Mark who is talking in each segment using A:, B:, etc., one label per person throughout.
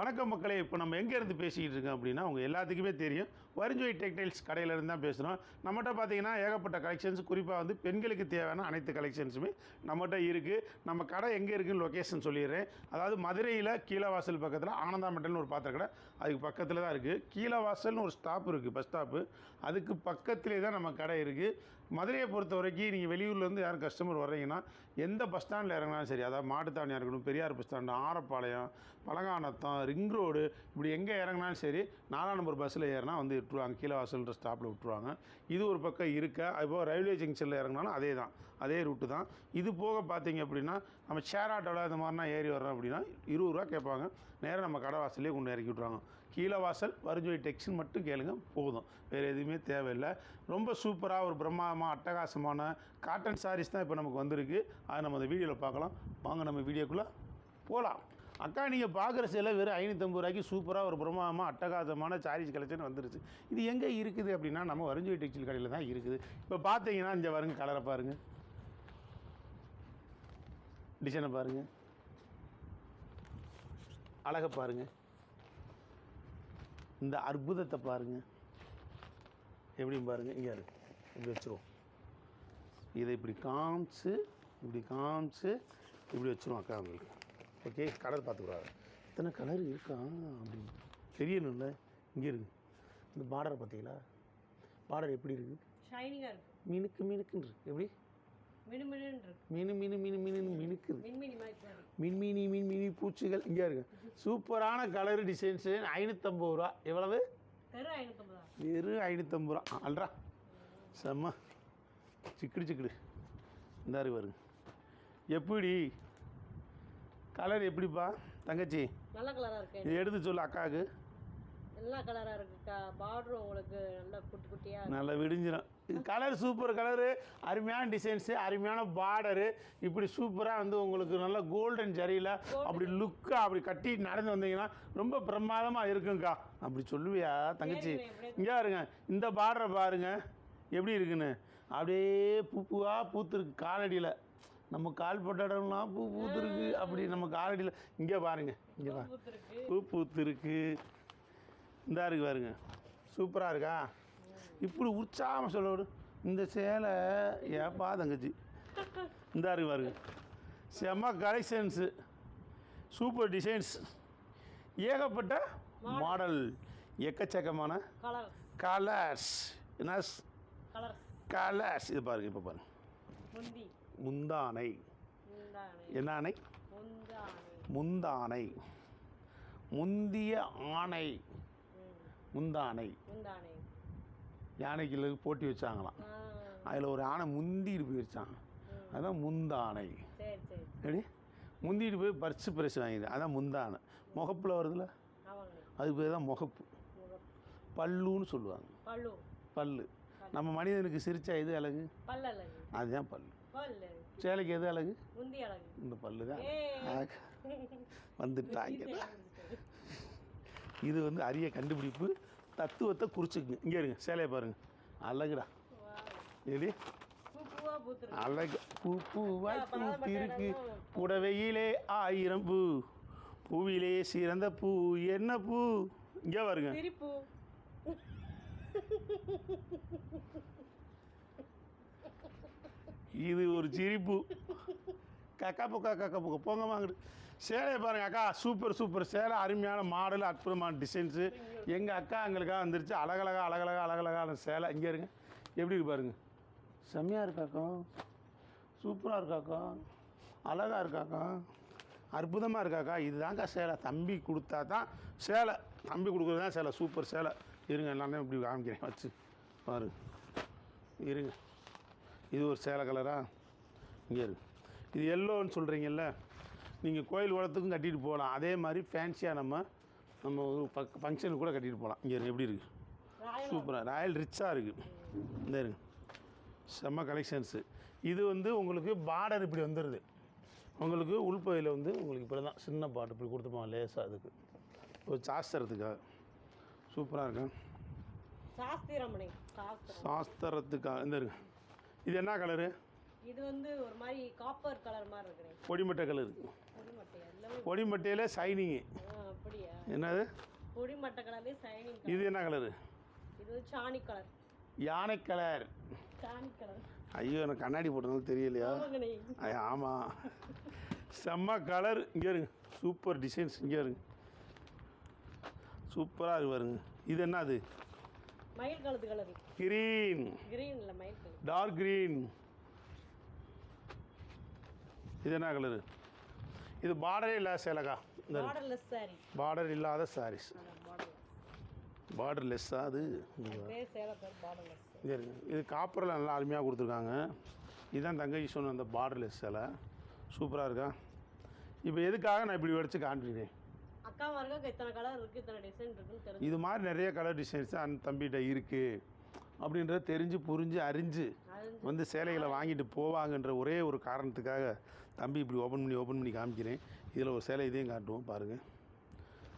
A: வணக்கம் மக்களே. இப்போ நம்ம எங்கேருந்து பேசிக்கிட்டு இருக்கோம் அப்படின்னா உங்கள் எல்லாத்துக்குமே தெரியும், வருஞ்சோய் டெக்டைல்ஸ் கடையிலேருந்து தான் பேசுகிறோம். நம்மகிட்ட பார்த்தீங்கன்னா ஏகப்பட்ட கலெக்ஷன்ஸ், குறிப்பாக வந்து பெண்களுக்கு தேவையான அனைத்து கலெக்ஷன்ஸுமே நம்மகிட்ட இருக்குது. நம்ம கடை எங்கே இருக்குதுன்னு லொக்கேஷன் சொல்லிடுறேன். அதாவது மதுரையில் கீழவாசல் பக்கத்தில் ஆனந்தா மெட்டல்னு ஒரு பாத்திர கடை, அதுக்கு பக்கத்தில் தான் இருக்குது. கீழவாசல்னு ஒரு ஸ்டாப் இருக்குது, பஸ் ஸ்டாப்பு, அதுக்கு பக்கத்துலேயே தான் நம்ம கடை இருக்குது. மதுரையை பொறுத்த வரைக்கும் நீங்கள் வெளியூர்லேருந்து யாரும் கஸ்டமர் வர்றீங்கன்னா எந்த பஸ் ஸ்டாண்டில் இறங்கினாலும் சரி, அதாவது மாட்டுத்தாவணியாக இருக்கட்டும், Periyar bus stand, Arapalayam, Palanganatham, ring road, இப்படி எங்கே இறங்கினாலும் சரி 4ஆம் நம்பர் பஸ்ஸில் ஏறினா வந்து விட்டுருவாங்க. கீழவாசல்ன்ற ஸ்டாப்பில் விட்டுருவாங்க. இது ஒரு பக்கம் இருக்க. அதுபோக ரயில்வே ஜங்ஷனில் இறங்கினாலும் அதே ரூட்டு தான். இது போக பார்த்தீங்க அப்படின்னா நம்ம ஷேர் ஆட்டோவில் இந்த மாதிரினா ஏறி வர்றோம் அப்படின்னா 20 ரூபா கேட்பாங்க. நேராக நம்ம கடை வாசல்லே கொண்டு இறக்கி விட்ருவாங்க. கீழவாசல் வருஞ்சோய் டெக்ஸ்ன்னு மட்டும் கேளுங்க, போதும், வேறு எதுவுமே தேவையில்லை. ரொம்ப சூப்பராக ஒரு பிரம்மாண்டமாக அட்டகாசமான காட்டன் சாரீஸ் தான் இப்போ நமக்கு வந்திருக்கு. அதை நம்ம அந்த வீடியோவில் பார்க்கலாம். வாங்க நம்ம வீடியோக்குள்ளே போகலாம். அக்கா, நீங்கள் பார்க்குற சேலை வெறும் 550 ரூபாய்க்கு சூப்பராக ஒரு பிரம்மாண்டமாக அட்டகாசமான சாரீஸ் கலெக்ஷன் வந்துருச்சு. இது எங்கே இருக்குது அப்படின்னா நம்ம வருஞ்சோய் டெக்ஸ்டைல் கடையில் தான் இருக்குது. இப்போ பார்த்தீங்கன்னா இங்கே பாருங்க, கலரை பாருங்கள், டிசைனை பாருங்கள், அழகை பாருங்கள், இந்த அற்புதத்தை பாருங்கள், எப்படியும் பாருங்கள். இங்கே இருக்கு, இப்படி வச்சுருவோம். இதை இப்படி காமிச்சு இப்படி வச்சுருவோம் அக்கா உங்களுக்கு. ஓகே, கலர் பார்த்துக்கூடாது, இத்தனை கலர் இருக்கா அப்படின்னு தெரியணும்ல. இங்கே இருக்குது இந்த பார்டரை பார்த்தீங்களா? பார்டர் எப்படி இருக்குது? ஷைனிங்காக இருக்குது, மினுக்குன்னு இருக்குது. எப்படி மினுக்குது, மின்மினி பூச்சிகள். இங்கே இருக்குது சூப்பரான கலரு டிசைன்ஸு. 550 ரூபா. எவ்வளவு? வெறும் 550 ரூபா. அல்ரா செம்ம சிக்கிடு இந்த மாதிரி வருங்க. எப்படி கலர் எப்படிப்பா தங்கச்சி?
B: நல்ல கலராக இருக்கு.
A: இது எடுத்து சொல்லு அக்காவுக்கு.
B: எல்லா கலராக இருக்குக்கா. பார்டர் உங்களுக்கு நல்லா குட்டியாக
A: நல்லா விடிஞ்சிடும். இது கலர் சூப்பர் கலரு, அருமையான டிசைன்ஸு, அருமையான பார்டரு. இப்படி சூப்பராக வந்து உங்களுக்கு நல்லா கோல்டன் ஜரியில் அப்படி லுக்காக அப்படி கட்டி நடந்து வந்தீங்கன்னா ரொம்ப பிரமாதமாக இருக்குங்கக்கா. அப்படி சொல்லுவியா தங்கச்சி? இங்கே பாருங்க, இந்த பார்டரை பாருங்கள் எப்படி இருக்குன்னு. அப்படியே பூவாக பூத்துருக்கு காலடியில். நம்ம கால் போட்ட இடம்லாம் பூத்துருக்கு. அப்படி நம்ம காலடியில் இங்கே பாருங்கள், இங்கே பூத்துருக்கு. இந்தா இருக்கு பாருங்க, சூப்பராக இருக்கா? இப்படி உற்சாகமாக சொல்ல இந்த சேலை ஏப்பா தங்கச்சி. இந்தா இருக்கு பாருங்க, செம்ம கலெக்ஷன்ஸு, சூப்பர் டிசைன்ஸ், ஏகப்பட்ட மாடல், எக்கச்சக்கமான கலர்ஸ். என்ன கலர்ஸ்? இது பாருங்கள், இப்போ பாருங்கள். முந்தானை. என்ன ஆணை? முந்தானை. முந்திய ஆணை. முந்தானை. யானைக்கு போட்டி வச்சாங்களாம், அதில் ஒரு ஆணை முந்திட்டு போயிடுச்சாங்க, அதுதான் முந்தானை. எப்படி முந்திட்டு போய் பரிசு வாங்கிது, அதான் முந்தானை. முகப்பில் வருதுல்ல, அது பேர் தான் முகப்பு. பல்லுன்னு சொல்லுவாங்க. பல்லு. நம்ம மனிதனுக்கு சிரிச்சா எது அழகு? அதுதான் பல்லு. சேலைக்கு எது அழகு? இந்த பல்லு தான். வந்துட்டாங்க. இது வந்து அரிய கண்டுபிடிப்பு, தத்துவத்தை குறிச்சுக்குங்க. இங்கே இருங்க, சேலையை பாருங்க, அழகுடா. எப்படி அழகு, பூவாய் பூத்திருக்கு, புடவையிலே 1000 பூ, பூவிலே சிறந்த பூ என்ன பூ? இங்கே பாருங்க, இது ஒரு சிரிப்பு. கக்கா பொக்கா போங்க வாங்கிட்டு. சேலையை பாருங்கள் அக்கா, சூப்பர் சேலை, அருமையான மாடல், அற்புதமான டிசைன்ஸு. எங்கள் அக்கா எங்களுக்காக வந்துருச்சு. அழகழகான சேலை. இங்கே இருங்க, எப்படி இருக்கு பாருங்க, செம்மையாக இருக்காக்கா, சூப்பராக இருக்காக்கா, அழகாக இருக்காக்கா, அற்புதமாக இருக்காக்கா. இதுதான்க்கா சேலை. தம்பி கொடுத்தா தான் சேலை, தம்பி கொடுக்குறது தான் சேலை. சூப்பர் சேலை. இருங்க, எல்லாமே இப்படி காமிக்கிறேன் வச்சு பாருங்க. இருங்க, இது ஒரு சேலை கலரா? இங்கே இருக்கு. இது எல்லோன்னு சொல்கிறீங்கல்ல, நீங்கள் கோயில் உலகத்துக்கும் கட்டிட்டு போகலாம். அதே மாதிரி ஃபேன்சியாக நம்ம ஒரு ஃபங்க்ஷனுக்கு கூட கட்டிட்டு போகலாம். இங்கே இருக்கு, எப்படி இருக்குது? சூப்பராக ராயல் ரிச்சாக இருக்குது. இந்த இருங்க, செம்ம கலெக்ஷன்ஸு. இது வந்து உங்களுக்கு பார்டர் இப்படி வந்துடுது. உங்களுக்கு உள்பகுதியில் வந்து உங்களுக்கு இப்படி தான் சின்ன பாட்டு இப்படி கொடுத்துப்போம் லேசாக. அதுக்கு ஒரு சாஸ்திரத்துக்காக சூப்பராக இருக்கும். சாஸ்திரத்துக்காக இந்த இருக்கு. இது என்ன கலரு?
B: இது வந்து ஒரு மாதிரி காப்பர் கலர் மாதிரி இருக்கு.
A: பொடிமட்டை கலர். பொடிமட்டையில் ஷைனிங்கு.
B: அப்படியா?
A: என்னது?
B: பொடி மட்டை கலர்லேயே சைனிங்.
A: இது என்ன கலரு?
B: இது சாணி கலர்.
A: யானை கலர்.
B: சாணி கலர்.
A: ஐயோ, எனக்கு கண்ணாடி போட்டதுனால தெரியலையா?
B: ஆமாங்கண்ணே.
A: ஆமாம், செம்ம கலர். இங்கே இருங்க, சூப்பர் டிசைன்ஸ். இங்கே இருங்க, சூப்பராக இருக்கு பாருங்க. இது என்னது?
B: மயில் கழுத்து கலர்.
A: கிரீன்.
B: கிரீன் இல்லை, மயில் கலர்.
A: Dark green. இது என்ன கலரு? இது பார்டரே இல்லாத சேலைக்கா. இந்த
B: பார்டர்லெஸ் சாரி.
A: பார்டர் இல்லாத சாரீஸ். பார்டர்லெஸ்ஸாக அது.
B: சேலை பேர் பார்டர்லெஸ்.
A: இங்கே இருக்கு. இது காப்பரில் நல்லா அருமையாக கொடுத்துருக்காங்க. இதுதான் தங்கச்சி சொன்ன அந்த பார்டர்லெஸ் சேலை. சூப்பராக இருக்கா? இப்போ எதுக்காக நான் இப்படி வடித்து காண்பிக்கிறேன்?
B: அக்கா மார்க்கு இத்தனை கலர் இருக்குது, இத்தனை டிசைன் இருக்குன்னு தெரியும்.
A: இது மாதிரி நிறைய கலர் டிசைன்ஸ் அந்த தம்பிகிட்ட இருக்குது அப்படின்றத தெரிஞ்சு புரிஞ்சு அறிஞ்சு வந்து சேலைகளை வாங்கிட்டு போவாங்கன்ற ஒரே ஒரு காரணத்துக்காக தம்பி இப்படி ஓப்பன் பண்ணி காமிக்கிறேன். இதில் ஒரு சேலை இதையும் காட்டுவோம் பாருங்கள்.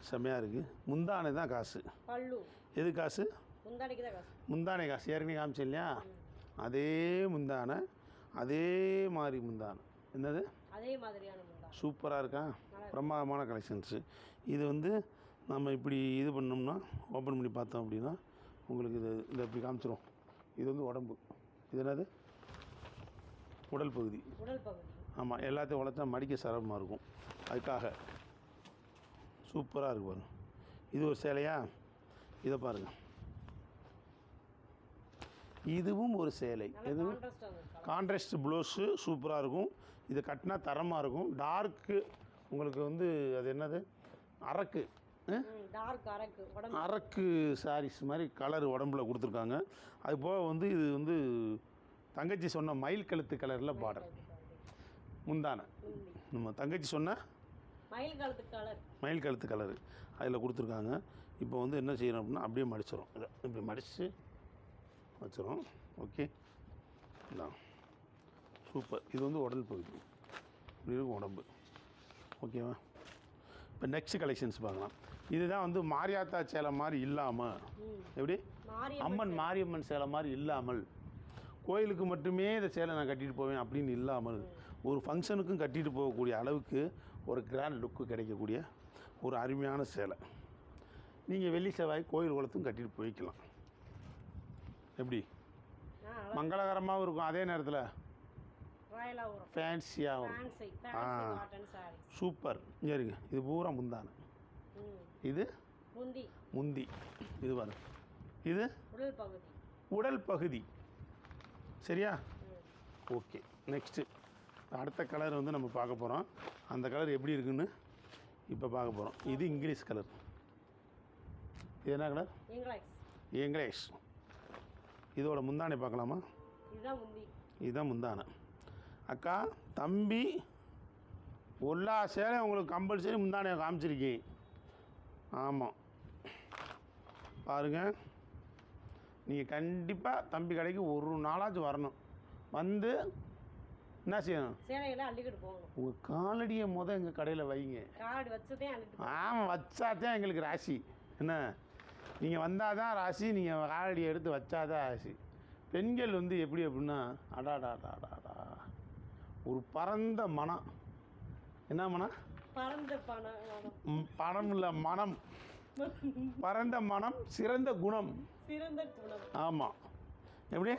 A: செம்மையாக இருக்குது. முந்தானை தான் காசு.
B: பல்லு
A: எது காசு?
B: முந்தானைக்கு தான் காசு.
A: முந்தானை காசு ஏற்கனவே காமிச்சேன் இல்லையா? அதே முந்தானை, அதே மாதிரி முந்தானை. என்னது?
B: அதே மாதிரியான முந்தானை.
A: சூப்பராக இருக்கா? பிரமாதமான கலெக்ஷன்ஸு. இது வந்து நம்ம இப்படி இது பண்ணோம்னா ஓப்பன் பண்ணி பார்த்தோம் அப்படின்னா உங்களுக்கு இதை இப்படி காமிச்சிரும். இது வந்து உடம்பு. இது என்னது? உடல் பகுதி.
B: உடல் பகுதி.
A: ஆமாம், எல்லாத்தையும் உழைச்சா மடிக்க சிரமமாக இருக்கும். அதுக்காக சூப்பராக இருக்கு பாருங்க. இது ஒரு சேலையா? இதை பாருங்கள், இதுவும் ஒரு சேலை. எது? கான்ட்ராஸ்ட் ப்ளவுஸு சூப்பராக இருக்கும். இதை கட்டினா தரமாக இருக்கும். டார்க்கு உங்களுக்கு வந்து அது என்னது? அரக்கு. அரக்கு சாரீஸ் மாதிரி கலர் உடம்புல கொடுத்துருக்காங்க. அது போக வந்து இது வந்து தங்கச்சி சொன்ன மயில் கழுத்து கலரில் பார்டர் முந்தானை. நம்ம தங்கச்சி சொன்ன
B: மயில் கழுத்து கலர்,
A: மயில் கழுத்து கலரு அதில் கொடுத்துருக்காங்க. இப்போ வந்து என்ன செய்யணும் அப்படின்னா அப்படியே மடிச்சிடும். இப்படி மடித்து வச்சிடும். ஓகே, இதான் சூப்பர். இது வந்து உடல் பகுதி. இப்படி இருக்கும் உடம்பு. ஓகேவா? இப்போ நெக்ஸ்ட் கலெக்ஷன்ஸ் பார்க்கலாம். இதுதான் வந்து மாரியாத்தா சேலை மாதிரி இல்லாமல், எப்படி அம்மன் மாரியம்மன் சேலை மாதிரி இல்லாமல், கோயிலுக்கு மட்டுமே இந்த சேலை நான் கட்டிட்டு போவேன் அப்படின்னு இல்லாமல், ஒரு ஃபங்க்ஷனுக்கும் கட்டிட்டு போகக்கூடிய அளவுக்கு ஒரு கிராண்ட் லுக்கு கிடைக்கக்கூடிய ஒரு அருமையான சேலை. நீங்கள் வெள்ளி செவ்வாய் கோயில் குளத்தும் கட்டிட்டு போய்க்கலாம். எப்படி மங்களகரமாகவும் இருக்கும், அதே நேரத்தில் ஃபேன்சியாகவும். சூப்பர். இங்கே இருக்கு. இது பூரா முந்தானை. இது முந்தி. இது பாருங்க, இது உடல் பகுதி. சரியா? ஓகே. நெக்ஸ்ட்டு அடுத்த கலர் வந்து நம்ம பார்க்க போகிறோம். அந்த கலர் எப்படி இருக்குன்னு இப்போ பார்க்க போகிறோம். இது இங்கிலீஷ் கலர். இது என்ன கலர்? இங்கிலீஷ். இதோட முந்தானை பார்க்கலாமா? இதுதான் முந்தானை. அக்கா தம்பி எல்லா சேலை உங்களுக்கு கம்பல்சரி முந்தானையை காமிச்சிருக்கேன். ஆமாம், பாருங்கள். நீங்கள் கண்டிப்பாக தம்பி கடைக்கு ஒரு நாளாச்சும் வரணும். வந்து என்ன செய்யணும்?
B: சேலைகளை அள்ளிக்கிட்டு போகணும்.
A: உங்கள் காலடியை எங்கள் கடையில் வைங்க.
B: காலடி வச்சதே அள்ளிட்டு.
A: ஆமாம், வச்சாதான் எங்களுக்கு ராசி. என்ன, நீங்கள் வந்தால் தான் ராசி. நீங்கள் காலடியை எடுத்து வச்சாதான் ராசி. பெண்கள் வந்து எப்படி அப்படின்னா அடாடாடாடாடா ஒரு பரந்த மனம். என்ன மனம்?
B: பரந்த பணம்.
A: பணம் இல்லை, மனம். பரந்த மனம், சிறந்த குணம்.
B: சிறந்த குணம்.
A: ஆமாம். எப்படி?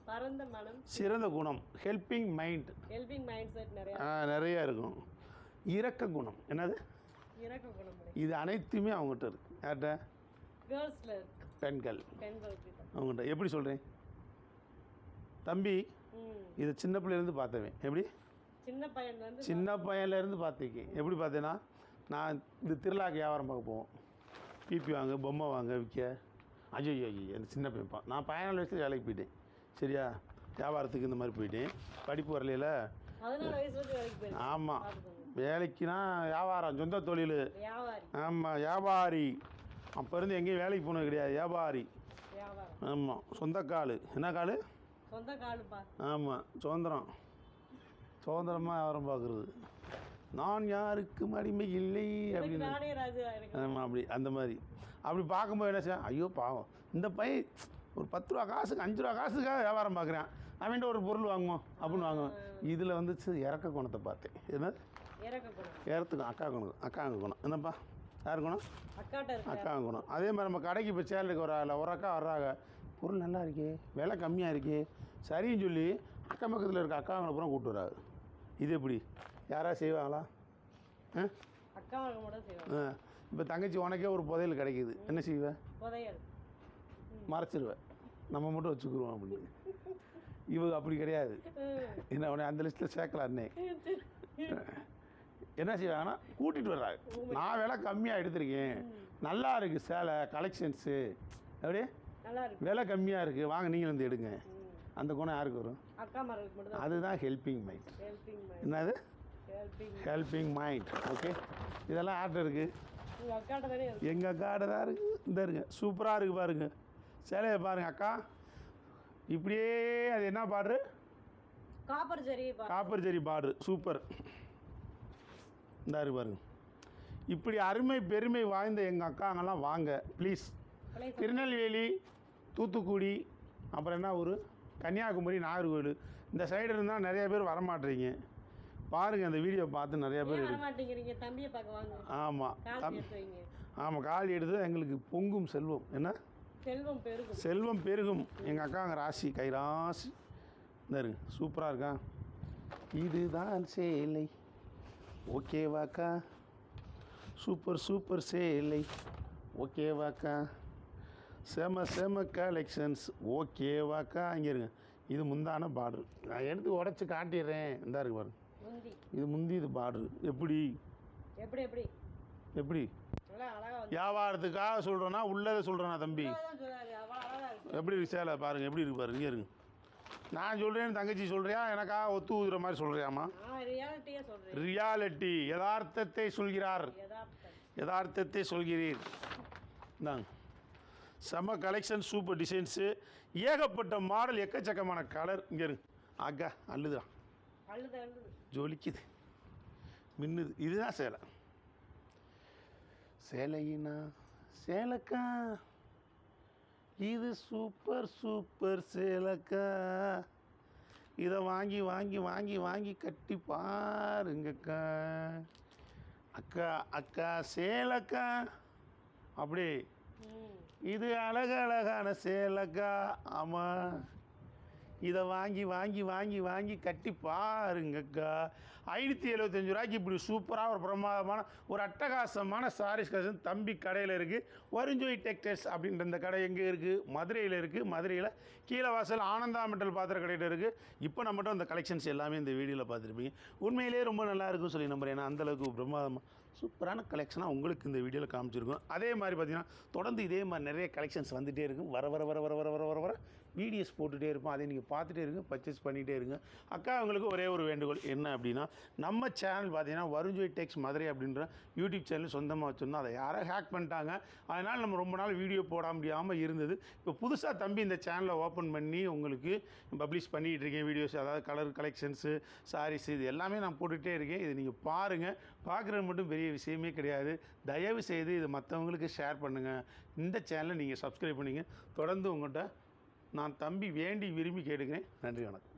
B: பரந்த மனம்,
A: சிறந்த குணம். Helping mind.
B: Helping mind set
A: நிறைய இருக்கும். இரக்க குணம். என்னது?
B: இரக்க குணம்.
A: இது அனைத்துமே அவங்ககிட்ட இருக்கு. யார்கிட்ட?
B: கேர்ள்ஸ்ல இருக்கு.
A: பெண்கள் அவங்ககிட்ட. எப்படி சொல்கிறேன் தம்பி? இதை சின்ன பிள்ளையிலேருந்து பார்த்தவன். எப்படி? சின்ன பையன்லேருந்து பார்த்துருக்கேன். எப்படி பார்த்தேன்னா, நான் இந்த திருவிழாக்கு வியாபாரம் பார்க்க போவோம். பிபி வாங்க, பொம்மை வாங்க, விற்க. ஐயோ அந்த சின்ன பையன்ப்பா. நான் 14 வயசுல வேலைக்கு போயிட்டேன். சரியா? வியாபாரத்துக்கு இந்த மாதிரி போயிட்டேன். படிப்பு வரலையில. ஆமாம், வேலைக்குனா வியாபாரம், சொந்த தொழில். ஆமாம், வியாபாரி. அப்போ இருந்து எங்கேயும் வேலைக்கு போனது கிடையாது. வியாபாரி. ஆமாம், சொந்த கால். என்ன கால்? ஆமாம், சுதந்திரமாக வியாபாரம் பார்க்குறது. நான் யாருக்கும் அடிமை இல்லை அப்படின்னு. ஆமாம், அப்படி அந்த மாதிரி அப்படி பார்க்கும்போது என்ன செய்ய, ஐயோ பாவம் இந்த பையன் ஒரு 10 ரூபா காசுக்கு 5 ரூபா காசுக்காக வியாபாரம் பார்க்குறேன், அவன்கிட்ட ஒரு பொருள் வாங்குவோம் அப்படின்னு வாங்குவோம். இதில் வந்து இறக்க குணத்தை பார்த்தேன். என்ன? இறத்துக்கும் அக்கா குணம். அக்கா குணம் என்னப்பா? யார் இருக்கணும்?
B: அக்காட்ட இருக்கு.
A: அக்கா இருக்கணும். அதே மாதிரி நம்ம கடைக்கு இப்போ சேலருக்கு ஒரு அக்கா வர்றாங்க, பொருள் நல்லா இருக்கே, விலை கம்மியாக இருக்கே, சரின்னு சொல்லி அக்கம் பக்கத்தில் இருக்க அக்காங்களை பூரா கூப்பிட்டு வராது. இது எப்படி யாராவது செய்வாங்களா?
B: அக்கா மட்டும் செய்வாங்க.
A: இப்போ தங்கச்சி உனக்கே ஒரு புதையல் கிடைக்குது, என்ன செய்வேன்?
B: புதையல்
A: மறைச்சிருவேன், நம்ம மட்டும் வச்சுக்குருவோம் அப்படின்னு. இவங்க அப்படி கிடையாது. என்ன உடனே அந்த லிஸ்ட்டில் சேர்க்கலான்னே என்ன செய்வாங்கன்னா கூட்டிகிட்டு வர்றாங்க. நான் விலை கம்மியாக எடுத்திருக்கேன், நல்லா இருக்குது சேலை கலெக்ஷன்ஸு, அப்படியே
B: நல்லா இருக்கு,
A: விலை கம்மியாக இருக்குது, வாங்க நீங்களும் வந்து எடுங்க. அந்த குணம் யாருக்கு வரும்?
B: அக்கா மார்களுக்கு மட்டும்.
A: அதுதான் ஹெல்பிங் மைண்ட்.
B: Helping mind.
A: என்னது?
B: Helping
A: helping mind. ஓகே, இதெல்லாம் யார்கிட்ட இருக்குது?
B: உங்கள் அக்காட்ட தானே இருக்கு.
A: எங்கள் அக்காட்ட தான் இருக்குது. இந்த இருங்க, சூப்பராக இருக்குது பாருங்க, சேலையை பாருங்கள் அக்கா. இப்படியே அது என்ன border?
B: Copper zari.
A: Copper zari border, super. இந்த இருக்கு பாருங்க. இப்படி அருமை பெருமை வாய்ந்த எங்கள் அக்காங்கெல்லாம் வாங்க ப்ளீஸ். திருநெல்வேலி, தூத்துக்குடி, அப்புறம் என்ன ஊர், கன்னியாகுமரி, நாகர்கோவில், இந்த சைடு இருந்தால் நிறைய பேர் வரமாட்டீங்க. பாருங்கள், அந்த வீடியோ பார்த்து நிறைய பேர்
B: வரமாட்டேங்கிறீங்க. தம்பியை பார்க்க வாங்க.
A: ஆமாம்
B: ஆமாம்,
A: கால் எடுத்து எங்களுக்கு பொங்கும் செல்வம். என்ன
B: செல்வம் பெருகும்? செல்வம்
A: பெருகும். எங்கள் அக்காங்க ராசி கைராசி. இந்த இருங்க, சூப்பராக இருக்கா? இதுதான் சேலை, ஓகேவாக்கா? சூப்பர் சூப்பர் சேலை, ஓகேவாக்கா? செம செம கலெக்ஷன்ஸ், ஓகேவாக்கா? இங்கே இருங்க, இது முந்தான பார்டரு. நான் எடுத்து உடச்சி காட்டிடுறேன். இந்த இருக்கு பாருங்க, இது முந்தி, இது பார்டரு. எப்படி
B: எப்படி எப்படி
A: எப்படி வியாபாரத்துக்காக சொல்கிறேன்னா உள்ளதை சொல்கிறேன்னா தம்பி? எப்படி இருக்கு சேலை பாருங்கள், எப்படி இருக்கு பாருங்க. இங்கே இருங்க, நான் சொல்கிறேன்னு தங்கச்சி சொல்கிறியா, எனக்காக ஒத்து ஊதுற மாதிரி சொல்கிறியாம்மா? ரியாலிட்டி, யதார்த்தத்தை சொல்கிறார், யதார்த்தத்தை சொல்கிறீர். இந்தாங்க, செம்ம கலெக்ஷன், சூப்பர் டிசைன்ஸு, ஏகப்பட்ட மாடல், எக்கச்சக்கமான கலர். இங்கே இருங்க, அக்கா அள்ளுதான், ஜொலிக்குது, மின்னுது. இதுதான் சேலை. சேலையினா சேலக்கா, இது சூப்பர் சூப்பர் சேலக்கா. இதை வாங்கி வாங்கி வாங்கி வாங்கி கட்டி பாருங்கக்கா. அக்கா அக்கா சேலக்கா, அப்படி இது அழகழகான சேலக்கா. ஆமாம், இதை வாங்கி வாங்கி வாங்கி வாங்கி கட்டி பாருங்கக்கா. 575 ரூபாய்க்கு இப்படி சூப்பராக ஒரு பிரமாதமான ஒரு அட்டகாசமான சாரீஸ் கலெக்ஷன் தம்பி கடையில் இருக்குது. வருஞ்சோய் டெக்டைல்ஸ் அப்படின்ற இந்த கடை எங்கே இருக்குது? மதுரையில் இருக்குது. மதுரையில் கீழவாசல் ஆனந்தா மெட்டல் பாத்திர கடையில் இருக்குது. இப்போ நம்மகிட்ட அந்த கலெக்ஷன்ஸ் எல்லாமே இந்த வீடியோவில் பார்த்துருப்பீங்க. உண்மையிலே ரொம்ப நல்லா இருக்குன்னு சொல்லி நம்புறேன். ஏன்னா அந்தளவுக்கு பிரமாதமாக சூப்பரான கலெக்ஷனாக உங்களுக்கு இந்த வீடியோவில் காமிச்சிருக்கோம். அதே மாதிரி பார்த்திங்கன்னா தொடர்ந்து இதே மாதிரி நிறைய கலெக்ஷன்ஸ் வந்துகிட்டே இருக்கும். வர வர வர வர வர வர வர வர வீடியோஸ் போட்டுகிட்டே இருப்போம். அதை நீங்கள் பார்த்துட்டே இருங்க, பர்ச்சேஸ் பண்ணிகிட்டே இருங்க. அக்கா உங்களுக்கு ஒரே ஒரு வேண்டுகோள் என்ன அப்படின்னா, நம்ம சேனல் பார்த்தீங்கன்னா வருஞ்சோய் டெக்ஸ் மதுரை அப்படின்ற யூடியூப் சேனல் சொந்தமாக வச்சுருந்தோம். அதை யாரும் ஹேக் பண்ணிட்டாங்க. அதனால் நம்ம ரொம்ப நாள் வீடியோ போட முடியாமல் இருந்தது. இப்போ புதுசாக தம்பி இந்த சேனலை ஓப்பன் பண்ணி உங்களுக்கு பப்ளிஷ் பண்ணிகிட்டு இருக்கேன் வீடியோஸ். அதாவது கலர் கலெக்ஷன்ஸு, சாரீஸ், இது எல்லாமே நான் போட்டுகிட்டே இருக்கேன். இது நீங்கள் பாருங்கள். பார்க்குறது மட்டும் பெரிய விஷயமே கிடையாது. தயவு செய்து இது மற்றவங்களுக்கு ஷேர் பண்ணுங்கள். இந்த சேனலை நீங்கள் சப்ஸ்கிரைப் பண்ணிங்க. தொடர்ந்து உங்கள்கிட்ட நான் தம்பி வேண்டி விரும்பி கேட்டுக்கிறேன். நன்றி, வணக்கம்.